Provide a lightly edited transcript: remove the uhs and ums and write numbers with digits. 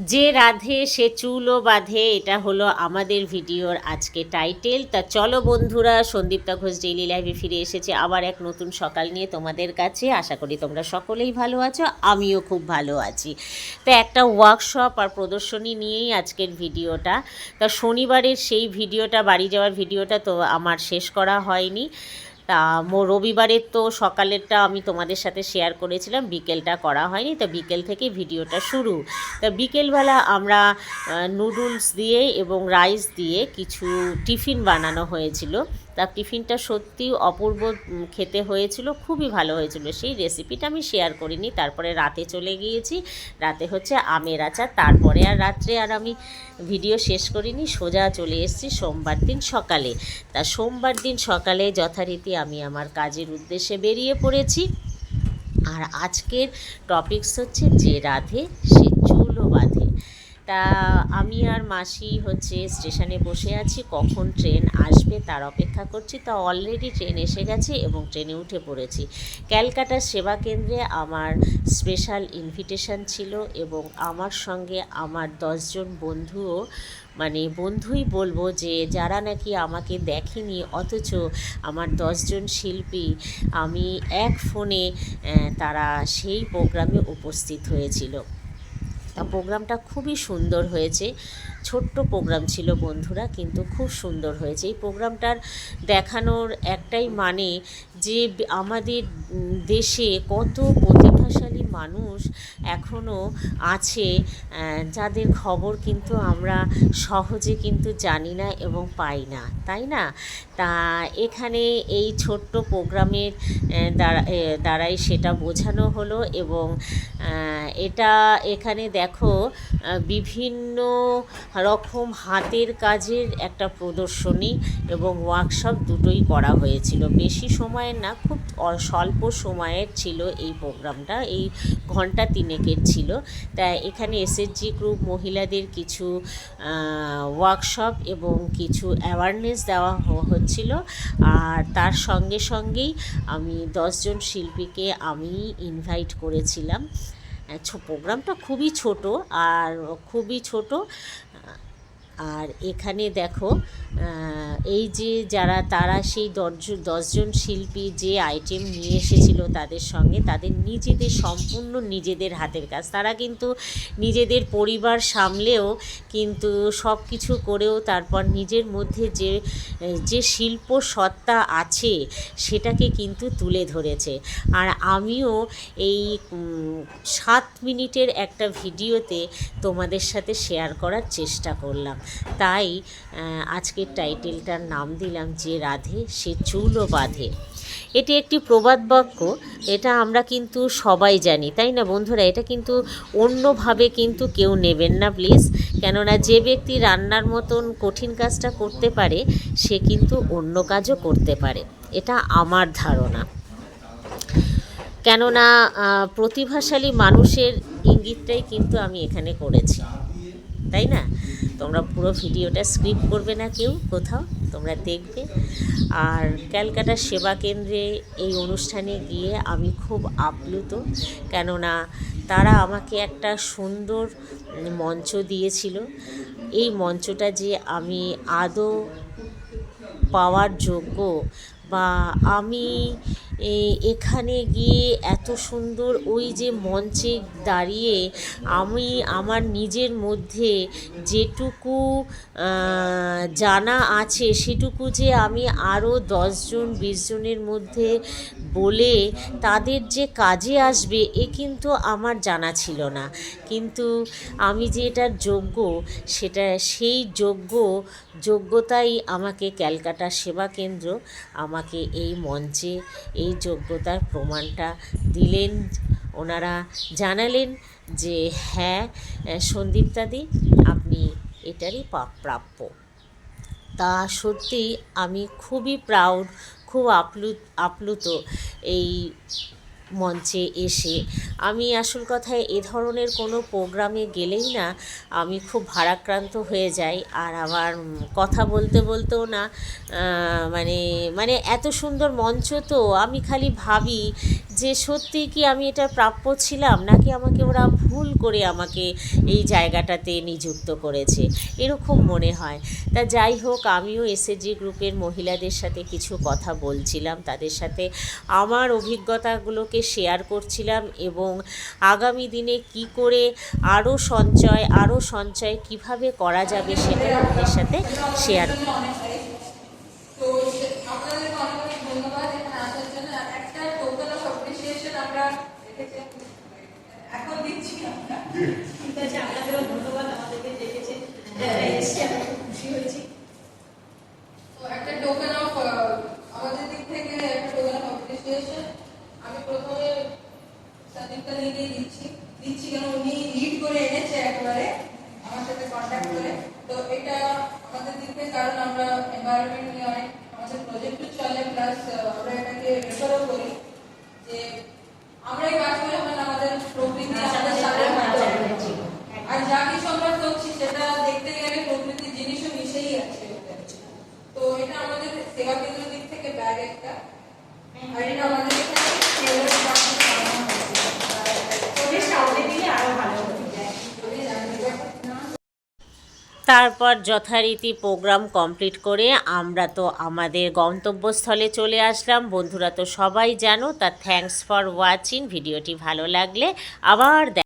যে রাধে সে চুলও বাঁধে, এটা হলো আমাদের ভিডিওর আজকে টাইটেল। তা চলো বন্ধুরা, সন্দীপ্তা ঘোষ ডেইলি লাইভে ফিরে এসেছে আবার এক নতুন সকাল নিয়ে তোমাদের কাছে। আশা করি তোমরা সকলেই ভালো আছো, আমিও খুব ভালো আছি। তো একটা ওয়ার্কশপ আর প্রদর্শনী নিয়েই আজকের ভিডিওটা। তা শনিবারের সেই ভিডিওটা, বাড়ি যাওয়ার ভিডিওটা তো আমার শেষ করা হয়নি। তা রবিবারের তো সকালেরটা আমি তোমাদের সাথে শেয়ার করেছিলাম, বিকেলটা করা হয়নি। তো বিকেল থেকে ভিডিওটা শুরু। তা বিকেলবেলা আমরা নুডলস দিয়ে এবং রাইস দিয়ে কিছু টিফিন বানানো হয়েছিল। তা টিফিনটা সত্যি অপূর্ব খেতে হয়েছিল, খুবই ভালো হয়েছিল। সেই রেসিপিটা আমি শেয়ার করিনি। তারপরে রাতে চলে গিয়েছি, রাতে হচ্ছে আমের আচার। তারপরে আর রাত্রে আর আমি ভিডিও শেষ করিনি, সোজা চলে এসেছি সোমবার দিন সকালে। তা সোমবার দিন সকালে যথারীতি আমি আমার কাজের উদ্দেশ্যে বেরিয়ে পড়েছি। আর আজকের টপিকস হচ্ছে যে রাধে সে চুলও বাঁধে। তা আমি আর মাসি হচ্ছে স্টেশনে বসে আছি, কখন ট্রেন আসবে তার অপেক্ষা করছি। তা অলরেডি ট্রেন এসে গেছে এবং ট্রেনে উঠে পড়েছি। ক্যালকাটার সেবা কেন্দ্রে আমার স্পেশাল ইনভিটেশন ছিল এবং আমার সঙ্গে আমার 10জন বন্ধুও, মানে বন্ধুই বলবো, যে যারা নাকি আমাকে দেখেনি অথচ আমার 10জন শিল্পী আমি এক ফোনে তারা সেই প্রোগ্রামে উপস্থিত হয়েছিল। তা প্রোগ্রামটা খুবই সুন্দর হয়েছে। ছোট্ট প্রোগ্রাম ছিল বন্ধুরা, কিন্তু খুব সুন্দর হয়েছে। এই প্রোগ্রামটার দেখানোর একটাই মানে যে আমাদের দেশে কত প্রতিভাশালী মানুষ এখনও আছে, যাদের খবর কিন্তু আমরা সহজে কিন্তু জানি না এবং পাই না, তাই না? তা এখানে এই ছোট্ট প্রোগ্রামের দ্বারাই সেটা বোঝানো হলো। এবং এটা এখানে দেখো বিভিন্ন রকম হাতের কাজের একটা প্রদর্শনী এবং ওয়ার্কশপ দুটোই করা হয়েছিল। বেশি সময়ের না, খুব স্বল্প সময়ের ছিল এই প্রোগ্রামটা, এই ঘন্টা তিনেকের ছিল। তাই এখানে এসএসজি গ্রুপ মহিলাদের কিছু ওয়ার্কশপ এবং কিছু অ্যাওয়ারনেস দেওয়া হচ্ছিল। আর তার সঙ্গে সঙ্গেই আমি 10জন শিল্পীকে আমি ইনভাইট করেছিলাম। প্রোগ্রামটা খুবই ছোট, খুবই ছোট। আর এখানে দেখো এই যে তারা সেই 10জন শিল্পী যে আইটেম নিয়ে এসেছিল তাদের সঙ্গে, তাদের নিজেদের সম্পূর্ণ নিজেদের হাতের কাজ। তারা কিন্তু নিজেদের পরিবার সামলেও কিন্তু সব কিছু করেও তারপর নিজের মধ্যে যে শিল্প সত্তা আছে সেটাকে কিন্তু তুলে ধরেছে। আর আমিও এই 7 মিনিটের একটা ভিডিওতে তোমাদের সাথে শেয়ার করার চেষ্টা করলাম। তাই আজকের টাইটেলটার নাম দিলাম যে রাধে সে চুলও বাঁধে। এটি একটি প্রবাদ বাক্য, এটা আমরা কিন্তু সবাই জানি, তাই না বন্ধুরা? এটা কিন্তু অন্যভাবে কিন্তু কেউ নেবেন না প্লিজ। কেননা যে ব্যক্তি রান্নার মতন কঠিন কাজটা করতে পারে সে কিন্তু অন্য কাজও করতে পারে, এটা আমার ধারণা। কেননা প্রতিভাশালী মানুষের ইঙ্গিতটাই কিন্তু আমি এখানে করেছি, তাই না? তোমরা পুরো ভিডিওটা স্কিপ করবে না কেউ কোথাও, তোমরা দেখবে। আর ক্যালকাটা সেবা কেন্দ্রে এই অনুষ্ঠানে গিয়ে আমি খুব আপ্লুত, কেননা তারা আমাকে একটা সুন্দর মঞ্চ দিয়েছিল। এই মঞ্চটা যে আমি আদৌ পাওয়ার যোগ্য, বা আমি এখানে গিয়ে এত সুন্দর ওই যে মঞ্চে দাঁড়িয়ে আমি আমার নিজের মধ্যে যেটুকু জানা আছে সেটুকু যে আমি আরও 10জন 20 জনের মধ্যে বলে তাদের যে কাজে আসবে এ কিন্তু আমার জানা ছিল না। কিন্তু আমি যে এটার যোগ্য, সেই যোগ্যতাই আমাকে ক্যালকাটা সেবা কেন্দ্র আমাকে এই মঞ্চে এই যোগ্যতার প্রমাণটা দিলেন। ওনারা জানালেন যে হ্যাঁ সন্দীপ্তাদি, আপনি এটারই প্রাপ্য। তা সত্যি আমি খুবই প্রাউড, খুব আপ্লুত এই মঞ্চে এসে। আমি আসল কথায় এ ধরনের কোনো প্রোগ্রামে গেলেই না আমি খুব ভারাক্রান্ত হয়ে যাই। আর আমার কথা বলতে বলতেও না মানে এত সুন্দর মঞ্চ, তো আমি খালি ভাবি যে সত্যি কি আমি এটা প্রাপ্য ছিলাম, নাকি আমাকে ওরা ভুল করে আমাকে এই জায়গাটাতে নিযুক্ত করেছে, এরকম মনে হয়। তা যাই হোক, আমিও এসএসজি গ্রুপের মহিলাদের সাথে কিছু কথা বলছিলাম, তাদের সাথে আমার অভিজ্ঞতাগুলোকে শেয়ার করছিলাম এবং আগামী দিনে কি করে আরও সঞ্চয় কিভাবে করা যাবে সেটা ওদের সাথে শেয়ার। তো আপনাদেরকে অনেক অনেক ধন্যবাদ এখানে আসার জন্য। একটা টোকেন অফ অ্যাপ্রিসিয়েশন আমরা রেখেছি, এখন দিচ্ছি আমরা। ঠিক আছে, আপনাদেরও ধন্যবাদ আমাদেরকে দেখেছেন, খুব খুশি হয়েছি। তো একটা টোকেন অফ আমাদের দিক থেকে একটা টোকেন অফ অ্যাপ্রিসিয়েশন আমি প্রথমে সঞ্জীবটা নিজেই দিচ্ছি কেন উনি লিড করে এনেছে একবারে আমার সাথে কন্ট্যাক্ট করে। তো এটা আমাদের দিক থেকে, কারণ আমরা এনভায়রনমেন্ট নিয়ে অনেক আমাদের প্রজেক্টও চলে, প্লাস আমরা এটাকে রেফারও করি যে আমরা এই গাছগুলো মানে আমাদের প্রকৃতি আমাদের সাথে থাকতে হবে। আর যা কিছু আমরা করছি সেটা দেখতে গেলে প্রকৃতির জিনিসও মিশেই আছে। তো এটা আমাদের সেবা কেন্দ্রের দিক থেকে ব্যাগ একটা, আর এটা আমাদের এখানে সামনে দিলে আরো ভালো হবে। তারপর যথারীতি প্রোগ্রাম কমপ্লিট করে আমরা তো আমাদের গন্তব্যস্থলে চলে আসলাম। বন্ধুরা তো সবাই জানো। তা থ্যাঙ্কস ফর ওয়াচিং। ভিডিওটি ভালো লাগলে আবার